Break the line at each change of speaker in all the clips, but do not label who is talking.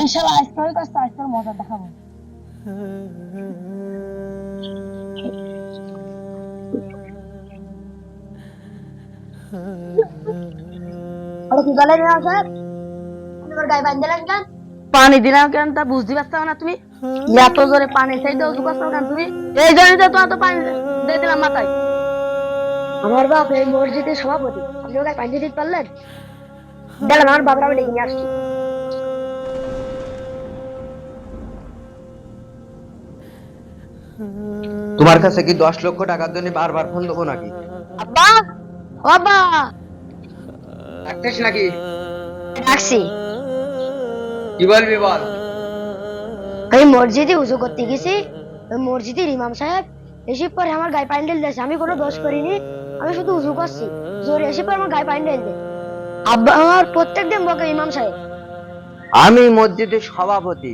ইনশাআল্লাহ আজকের কাছে আজকের মজা দেখাবো। আরে কি গলে নিয়ে আসে? তোমার গায়ে বাঁধলেন কেন? পানি দিলাম কেন তা বুঝতে পারছো না তুমি? এত জোরে পানি চাইতে উজু করছো কেন তুমি? এই জন্যই তো তোমার তো পানি দিয়ে দিলাম মাথায়। আমার বাপ এই মসজিদের সভাপতি, আপনি ওকে পানি দিতে পারলেন? দেখেন আমার বাবার আমি ডেকে নিয়ে আসছি।
তোমার কাছে কি 10 লক্ষ টাকার জন্য বারবার ফোন দেবো নাকি?
আব্বা, ও আব্বা,
ডাকতেছ নাকি?
রাখছি।
কি বলবি বল।
আমি মসজিদে উজু করতে গেছি, ওই মসজিদের ইমাম সাহেব এসে পরে আমার গায়ে পানি ঢেলে দিয়েছে। আমি কোনো দোষ করিনি, আমি শুধু উজু করছি। জোরে এসে পরে আমার গায়ে পানি ঢেলে দেয়। আব্বা আমার প্রত্যেকদিন বকে ইমাম সাহেব।
আমি মসজিদের সভাপতি,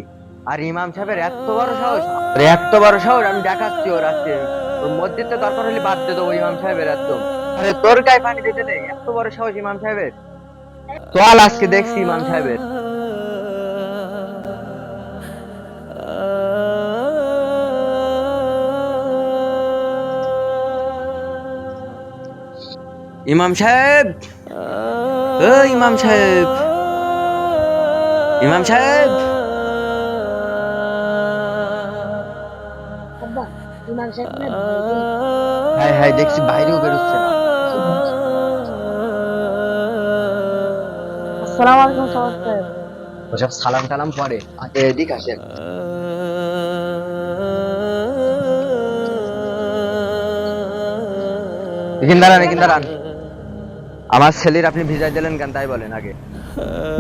আর ইমাম সাহেবের এত বড় সাহস, আমি দেখাচ্ছি ওর আজকে। ওর মসজিদে দরকার হলে বাদ দিয়ে দেবো ইমাম সাহেবের একদম। আরে তোর গায়ে পানি দিতে নেই, এত বড় সাহস ইমাম সাহেবের। চল আজকে দেখছি ইমাম সাহেবের। ইমাম সাহেব, ও ইমাম সাহেব, ইমাম সাহেব।
আব্বা ইমাম সাহেব না ভয় পেয়ে
হ্যাঁ হ্যাঁ, দেখছি বাইরেও বেরোচ্ছে না।
আসসালামু আলাইকুম সাহেব।
ওসব সালাম টালাম পরে, আগে এদিক আসেন। এখানে দাঁড়ান, এখানে দাঁড়ান। আমার ছেলের আপনি ভিজাই দিলেন কেন তাই বলেন আগে।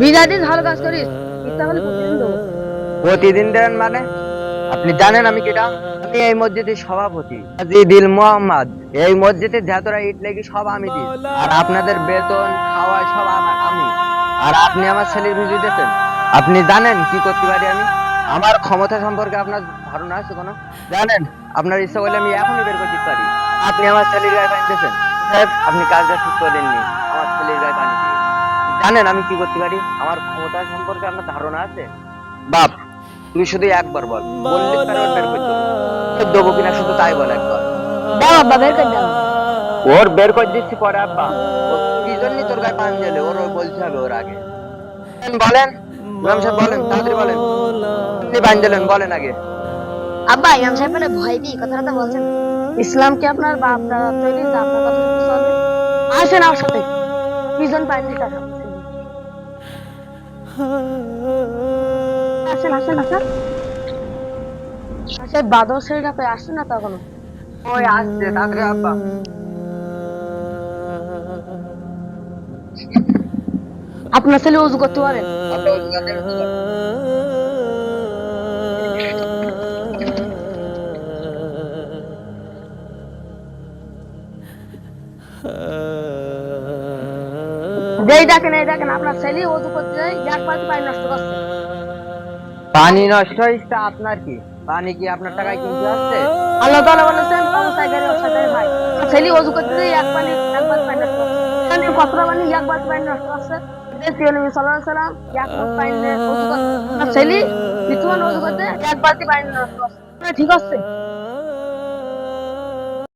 বিজয় দিন ভালো কাজ করিস, ইচ্ছা হলে প্রতিদিন দেবো।
প্রতিদিন দেন মানে? আপনি জানেন আমি কেটা? আমি এই মসজিদের সভাপতি হাজী দিল মোহাম্মদ। এই মসজিদে যতটা ইট লেগে সব আমি দিই, আর আপনাদের বেতন খাওয়া সব আমি। আর আপনি আমার ছেলের ভিজিয়ে দিতেন। আপনি জানেন কি করতে পারি আমি? আমার ক্ষমতা সম্পর্কে আপনার ধারণা আছে কোনো? জানেন আপনার ইচ্ছা করলে আমি এখনই বের করে দিতে পারি। আপনি আমার ছেলের গায়ে পানি দিয়েছেন সাহেব, আপনি কাজটা ঠিক করেননি আমার ছেলের গায়ে পানি দিয়ে। জানেন আমি কি করতে পারি? আমার ক্ষমতা সম্পর্কে আপনার ধারণা আছে? বাপ, তুই শুধু একবার বল, বললে তার ওর বের করে দেবো। দেবো কিনা শুধু তাই বল একবার।
দাও আব্বা বের করে দাও।
ওর বের করে দিচ্ছি পরে আব্বা। ও কি জন্য তোর গায়ে পানি দিলে ওর বলতে হবে ওর আগে। বলেন ইমাম সাহেব, বলেন তাড়াতাড়ি বলেন। আপনি পানি দিলেন বলেন আগে।
আব্বা ইমাম সাহেব মানে ভয় পেয়ে কথাটা বলছেন। ইসলাম কি আপনার বাপ দাদা তৈরি যে আপনার কথা শুনতে চলবে? আসেন আমার সাথে, দুইজন পানি দিতে আসেন। আসেন আসেন আসেন আসেন। বাদর শরীরটা পেয়ে আসছে না তখনও।
ওই আসছে তাড়াতাড়ি আব্বা।
আপনার ছেলে উজু করতে পারেন?
আব্বা ওই দোকানে ঢুকো।
এই দেখেন আপনার ছেলে উজু করতে যায় এক বালতি পানি নষ্ট করছে।
পানি নষ্ট হয়েছে আপনার কি? পানি কি আপনার টাকায় কিনতে আসছে?
আল্লাহ তাআলা বলেছেন অবসায়কারী অবসায়কারী ভাই, আপনার ছেলে উজু করতে যায় এক বালতি পানি নষ্ট করছে। এখানে কতটা পানি এক বালতি পানি নষ্ট করছে? প্রিয় নবী সাল্লাল্লাহু আলাইহি ওয়াসাল্লাম এক মগ পানি দিয়ে উজু করছে। আপনার ছেলে কিছুক্ষণ উজু করতে এক বালতি পানি নষ্ট করছে। ঠিক আছে?